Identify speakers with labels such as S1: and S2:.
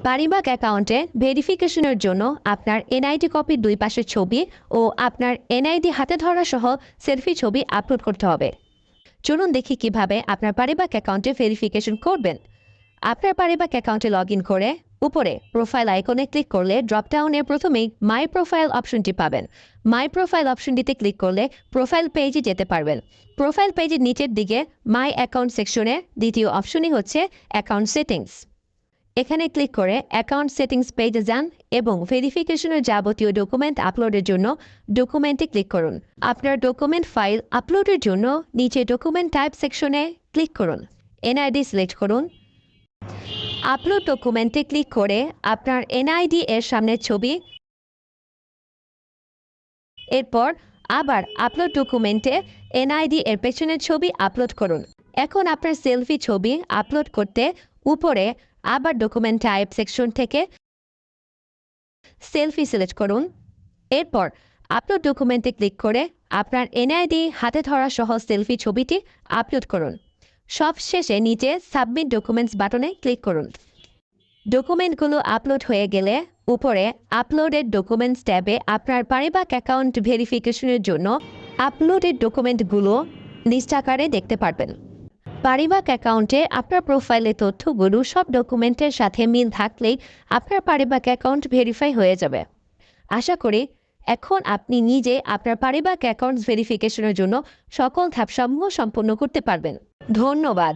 S1: পারিবারিক অ্যাকাউন্টে ভেরিফিকেশনের জন্য আপনার এনআইডি কপির দুই পাশের ছবি ও আপনার এনআইডি হাতে ধরা সহ সেলফি ছবি আপলোড করতে হবে। চলুন দেখি কিভাবে আপনার পারিবারিক অ্যাকাউন্টে ভেরিফিকেশন করবেন। আপনার পারিবারিক অ্যাকাউন্টে লগ ইন করে উপরে প্রোফাইল আইকনে ক্লিক করলে ড্রপডাউনে প্রথমেই মাই প্রোফাইল অপশনটি পাবেন। মাই প্রোফাইল অপশনটিতে ক্লিক করলে প্রোফাইল পেজে যেতে পারবেন। প্রোফাইল পেজের নিচের দিকে মাই অ্যাকাউন্ট সেকশনে দ্বিতীয় অপশনই হচ্ছে অ্যাকাউন্ট সেটিংস। এখানে ক্লিক করে অ্যাকাউন্ট সেটিংস পেজে যান এবং ভেরিফিকেশনের যাবতীয় ডকুমেন্ট আপলোডের জন্য ডকুমেন্টে ক্লিক করুন। আপনার ডকুমেন্ট ফাইল আপলোডের জন্য নিচে ডকুমেন্ট টাইপ সেকশনে ক্লিক করুন। এনআইডি সিলেক্ট করুন। আপলোড ডকুমেন্টে ক্লিক করে আপনার এনআইডি এর সামনের ছবি, এরপর আবার আপলোড ডকুমেন্টে এনআইডি এর পেছনের ছবি আপলোড করুন। এখন আপনার সেলফি ছবি আপলোড করতে উপরে আবার ডকুমেন্ট টাইপ সেকশন থেকে সেলফি সিলেক্ট করুন। এরপর আপলোড ডকুমেন্টে ক্লিক করে আপনার এনআইডি হাতে ধরা সহ সেলফি ছবিটি আপলোড করুন। সবশেষে নিচে সাবমিট ডকুমেন্টস বাটনে ক্লিক করুন। ডকুমেন্টগুলো আপলোড হয়ে গেলে উপরে আপলোডেড ডকুমেন্টস ট্যাবে আপনার পারিবারিক অ্যাকাউন্ট ভেরিফিকেশনের জন্য আপলোডেড ডকুমেন্টগুলো লিস্ট আকারে দেখতে পারবেন। পারিবারিক অ্যাকাউন্টে আপনার প্রোফাইলের তথ্যগুলো সব ডকুমেন্টের সাথে মিল থাকলেই আপনার পারিবারিক অ্যাকাউন্ট ভেরিফাই হয়ে যাবে। আশা করি এখন আপনি নিজে আপনার পারিবারিক অ্যাকাউন্ট ভেরিফিকেশনের জন্য সকল ধাপসমূহ সম্পন্ন করতে পারবেন। ধন্যবাদ।